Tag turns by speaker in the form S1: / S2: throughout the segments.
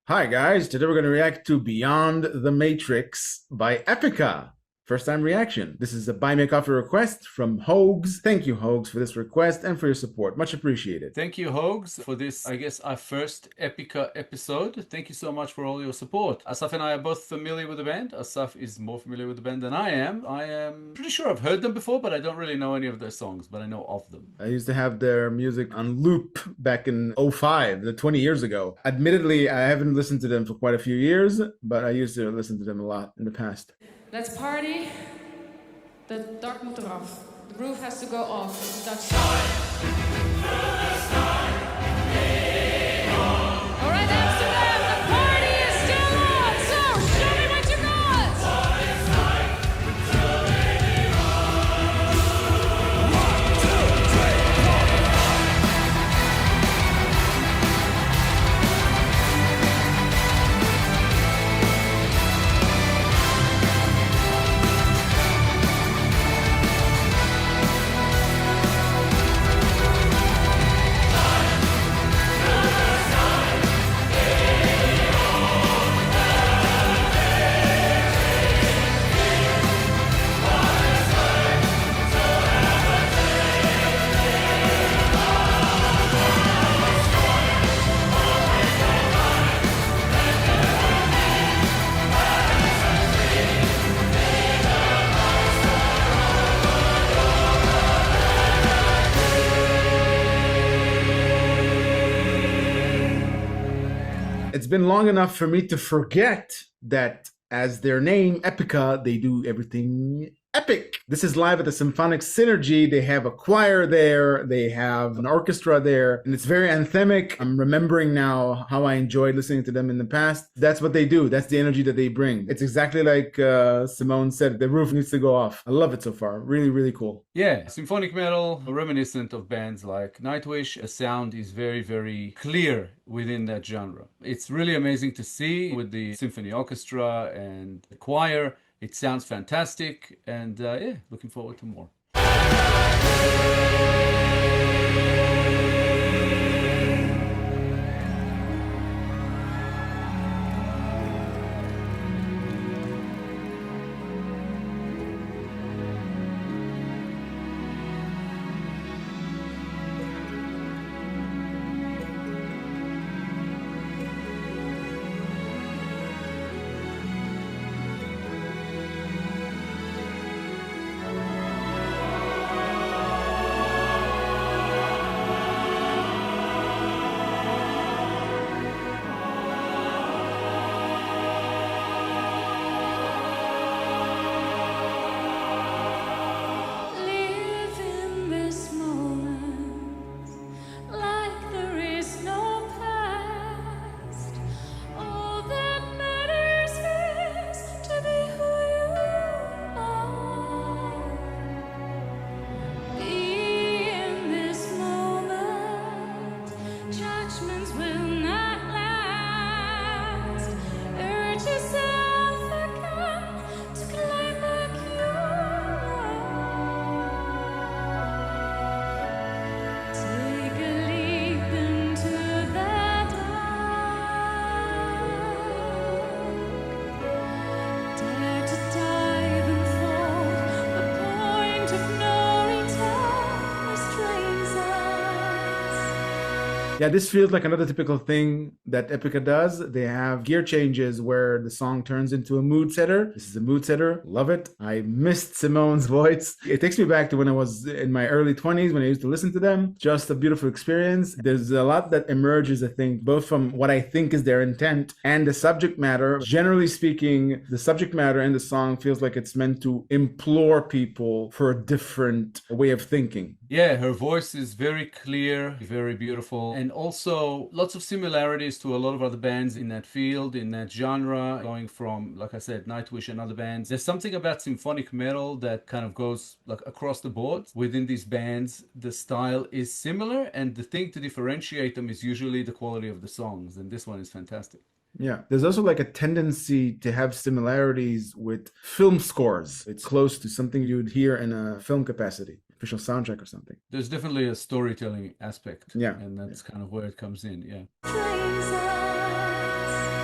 S1: Hi guys, today we're going to react to Beyond the Matrix by EPICA. First time reaction. This is a BuyMeACoffee request from Hogs. Thank you, Hogs, for this request and for your support. Much appreciated.
S2: Thank you, Hogs, for this, I guess, our first Epica episode. Thank you so much for all your support. Asaf and I are both familiar with the band. Asaf is more familiar with the band than I am. I am pretty sure I've heard them before, but I don't really know any of their songs, but I know of them.
S1: I used to have their music on loop back in '05, 20 years ago. Admittedly, I haven't listened to them for quite a few years, but I used to listen to them a lot in the past.
S3: Let's party. De dak moet eraf. The roof has to go off. Dutch style. All right, Amsterdam, the party is still on. So show me what you got.
S1: It's been long enough for me to forget that as their name, Epica, they do everything epic. This is live at the Symphonic Synergy. They have a choir there, they have an orchestra there, and it's very anthemic. I'm remembering now how I enjoyed listening to them in the past. That's what they do. That's the energy that they bring. It's exactly like Simone said, the roof needs to go off. I love it so far. Really, really cool.
S2: Yeah, symphonic metal, reminiscent of bands like Nightwish. The sound is very, very clear within that genre. It's really amazing to see with the symphony orchestra and the choir. It sounds fantastic, and yeah, looking forward to more.
S1: Yeah, this feels like another typical thing that Epica does. They have gear changes where the song turns into a mood setter. This is a mood setter. Love it. I missed Simone's voice. It takes me back to when I was in my early 20s when I used to listen to them. Just a beautiful experience. There's a lot that emerges, I think, both from what I think is their intent and the subject matter. Generally speaking, the subject matter in the song feels like it's meant to implore people for a different way of thinking.
S2: Yeah, her voice is very clear, very beautiful, and also lots of similarities to a lot of other bands in that field, in that genre, going from, like I said, Nightwish and other bands. There's something about symphonic metal that kind of goes like across the board. Within these bands, the style is similar, and the thing to differentiate them is usually the quality of the songs, and this one is fantastic.
S1: Yeah, there's also like a tendency to have similarities with film scores. It's close to something you would hear in a film capacity, official soundtrack or something.
S2: There's definitely a storytelling aspect.
S1: Yeah.
S2: And that's kind of where it comes in, yeah.
S3: Trains us.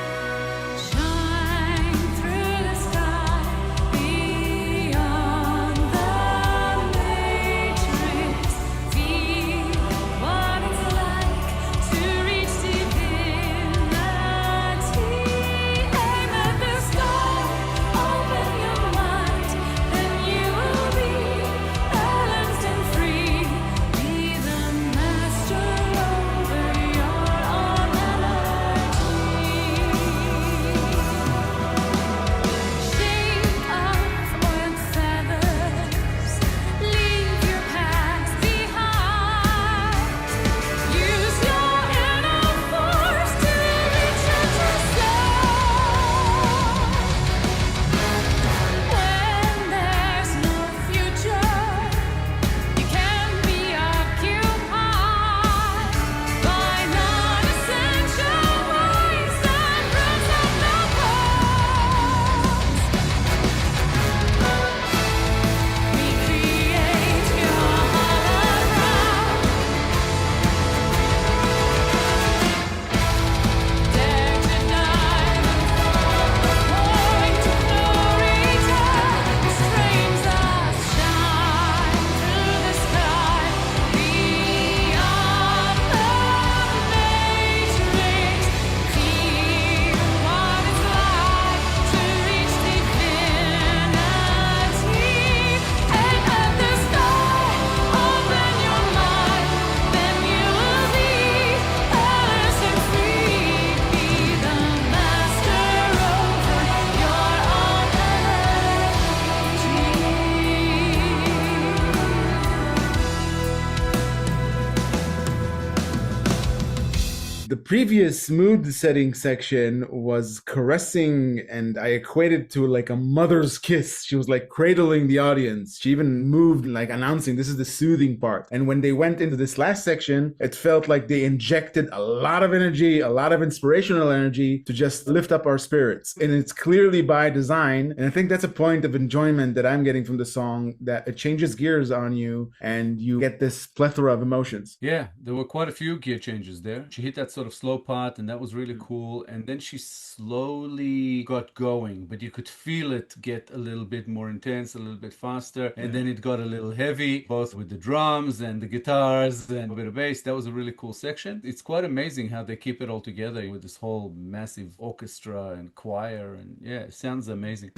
S1: previous mood setting section was caressing, and I equated to like a mother's kiss. She was like cradling the audience. She even moved, like announcing this is the soothing part. And when they went into this last section, it felt like they injected a lot of energy, a lot of inspirational energy to just lift up our spirits. And it's clearly by design. And I think that's a point of enjoyment that I'm getting from the song, that it changes gears on you and you get this plethora of emotions.
S2: Yeah, there were quite a few gear changes there. She hit that sort of slow part, and that was really cool. And then she slowly got going, but you could feel it get a little bit more intense, a little bit faster. And then it got a little heavy, both with the drums and the guitars and a bit of bass. That was a really cool section. It's quite amazing how they keep it all together with this whole massive orchestra and choir. And yeah, it sounds amazing.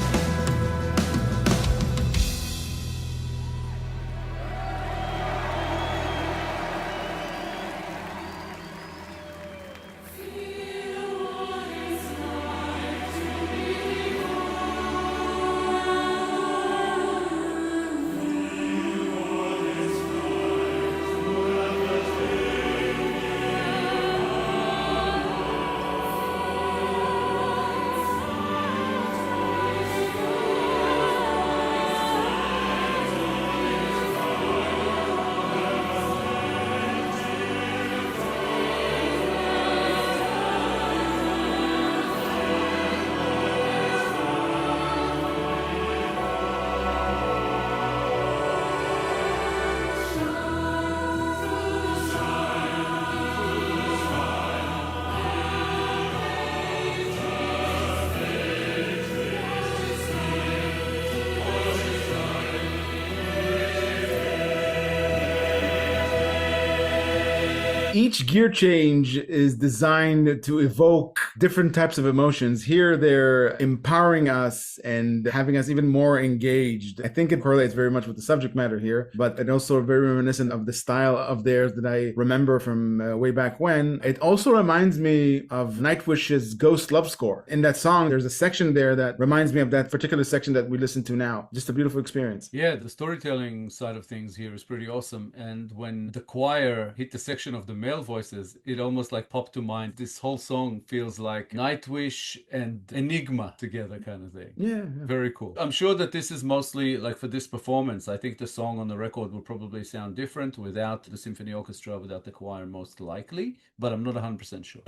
S1: Each gear change is designed to evoke different types of emotions. Here, they're empowering us and having us even more engaged. I think it correlates very much with the subject matter here, but it also very reminiscent of the style of theirs that I remember from way back when. It also reminds me of Nightwish's Ghost Love Score. In that song, there's a section there that reminds me of that particular section that we listen to now. Just a beautiful experience.
S2: Yeah, the storytelling side of things here is pretty awesome. And when the choir hit the section of the male voices, it almost like popped to mind. This whole song feels like Nightwish and Enigma together kind of thing.
S1: Yeah.
S2: Very cool. I'm sure that this is mostly like for this performance. I think the song on the record will probably sound different without the symphony orchestra, without the choir most likely, but I'm not 100% sure.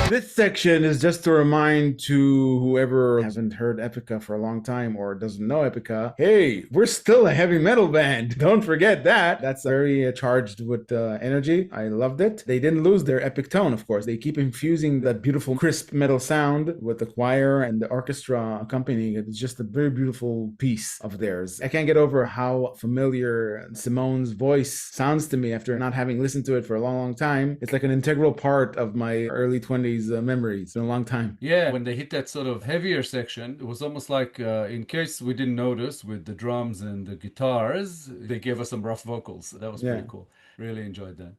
S1: This section is just a remind to whoever hasn't heard EPICA for a long time or doesn't know EPICA, hey, we're still a heavy metal band. Don't forget that. That's very charged with energy. I loved it. They didn't lose their epic tone, of course. They keep infusing that beautiful crisp metal sound with the choir and the orchestra accompanying it. It's just a very beautiful piece of theirs. I can't get over how familiar Simone's voice sounds to me after not having listened to it for a long, long time. It's like an integral part of my early 20s memories. It's been a long time.
S2: Yeah, when they hit that sort of heavier section, it was almost like, in case we didn't notice, with the drums and the guitars, they gave us some rough vocals. That was pretty cool. Really enjoyed that.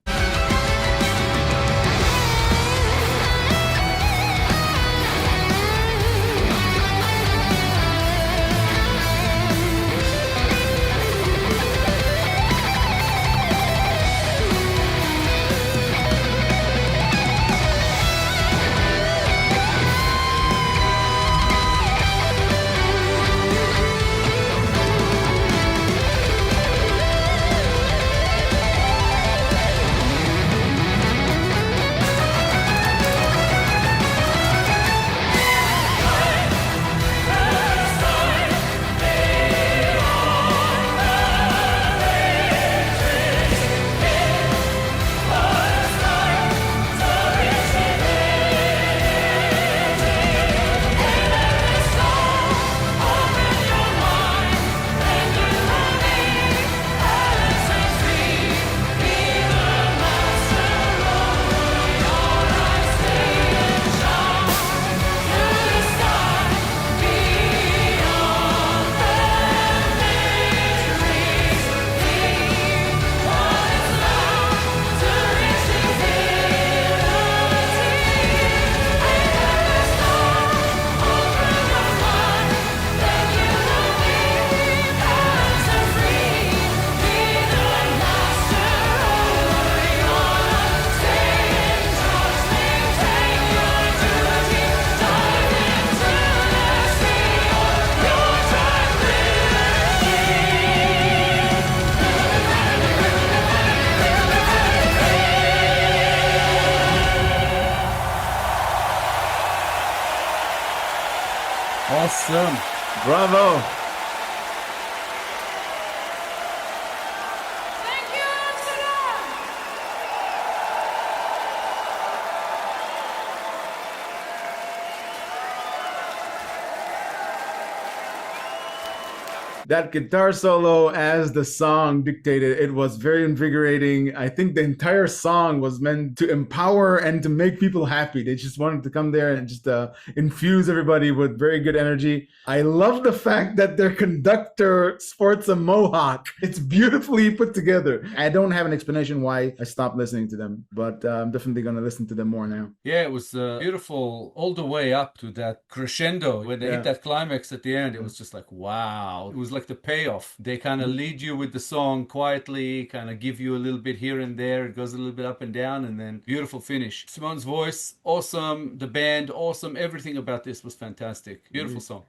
S2: Awesome.
S1: Bravo.
S3: Thank you, Amsterdam!
S1: That guitar solo, as the song dictated, it was very invigorating. I think the entire song was meant to empower and to make people happy. They just wanted to come there and just infuse everybody with very good energy. I love the fact that their conductor sports a mohawk. It's beautifully put together. I don't have an explanation why I stopped listening to them, but I'm definitely going to listen to them more now.
S2: Yeah, it was beautiful all the way up to that crescendo. When they hit that climax at the end, it was just like, wow. It was like the payoff. They kind of lead you with the song quietly, kind of give you a little bit here and there. It goes a little bit up and down, and then beautiful finish. Simone's voice, awesome. The band, awesome. Everything about this was fantastic. Beautiful song.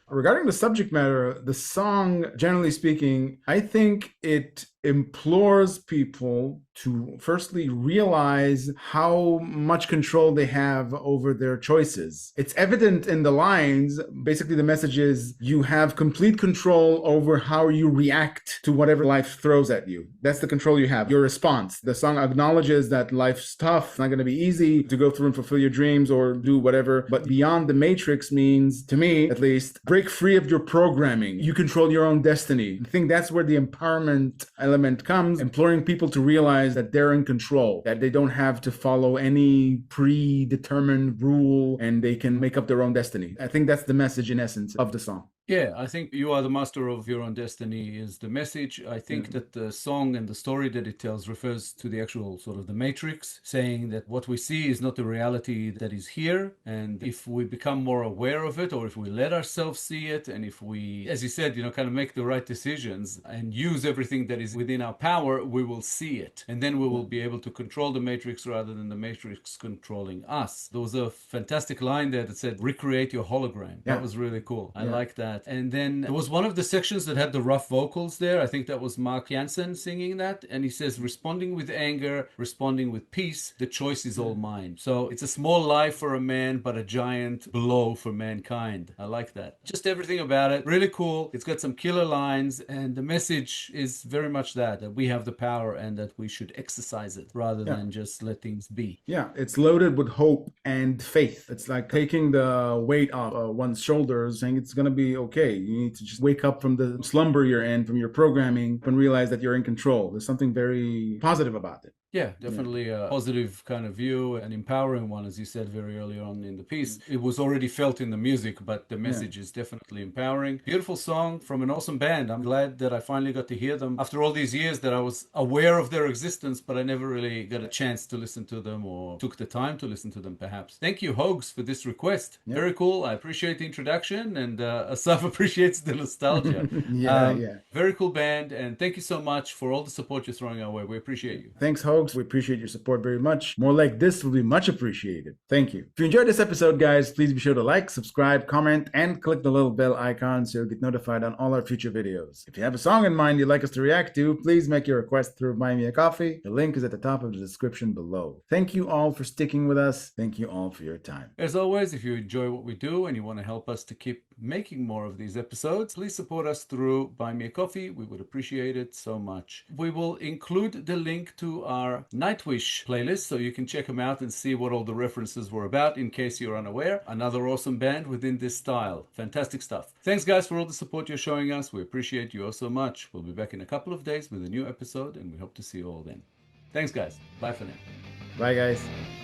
S1: Regarding the subject matter, the song, generally speaking, I think it implores people to firstly realize how much control they have over their choices. It's evident in the lines. Basically, the message is you have complete control over how you react to whatever life throws at you. That's the control you have, your response. The song acknowledges that life's tough. It's not going to be easy to go through and fulfill your dreams or do whatever. But beyond the matrix means, to me at least, break free of your programming. You control your own destiny. I think that's where the empowerment element comes, imploring people to realize that they're in control, that they don't have to follow any predetermined rule and they can make up their own destiny. I think that's the message in essence of the song.
S2: Yeah, I think you are the master of your own destiny is the message. I think that the song and the story that it tells refers to the actual sort of the matrix, saying that what we see is not the reality that is here. And if we become more aware of it, or if we let ourselves see it, and if we, as you said, kind of make the right decisions and use everything that is within our power, we will see it. And then we will be able to control the matrix rather than the matrix controlling us. There was a fantastic line there that said, recreate your hologram. That was really cool. I like that. And then there was one of the sections that had the rough vocals there. I think that was Mark Jansen singing that. And he says, responding with anger, responding with peace, the choice is all mine. So it's a small life for a man, but a giant blow for mankind. I like that. Just everything about it. Really cool. It's got some killer lines. And the message is very much that we have the power and that we should exercise it rather than just let things be.
S1: Yeah, it's loaded with hope and faith. It's like taking the weight off one's shoulders, saying it's going to be okay. You need to just wake up from the slumber you're in, from your programming, and realize that you're in control. There's something very positive about it.
S2: Yeah, definitely a positive kind of view, an empowering one, as you said very early on in the piece. It was already felt in the music, but the message is definitely empowering. Beautiful song from an awesome band. I'm glad that I finally got to hear them after all these years that I was aware of their existence, but I never really got a chance to listen to them or took the time to listen to them, perhaps. Thank you, Hogs, for this request. Very cool. I appreciate the introduction, and Asaf appreciates the nostalgia. Very cool band, and thank you so much for all the support you're throwing our way. We appreciate you.
S1: Thanks, Hogs. We appreciate your support very much. More like this will be much appreciated. Thank you. If you enjoyed this episode, guys, please be sure to like, subscribe, comment, and click the little bell icon so you'll get notified on all our future videos. If you have a song in mind you'd like us to react to, please make your request through BuyMeACoffee. The link is at the top of the description below. Thank you all for sticking with us. Thank you all for your time.
S2: As always, if you enjoy what we do and you want to help us to keep making more of these episodes, please support us through BuyMeACoffee. We would appreciate it so much. We will include the link to our Nightwish playlist so you can check them out and see what all the references were about in case you're unaware. Another awesome band within this style. Fantastic stuff. Thanks guys for all the support you're showing us. We appreciate you all so much. We'll be back in a couple of days with a new episode and we hope to see you all then. Thanks guys. Bye for now.
S1: Bye guys.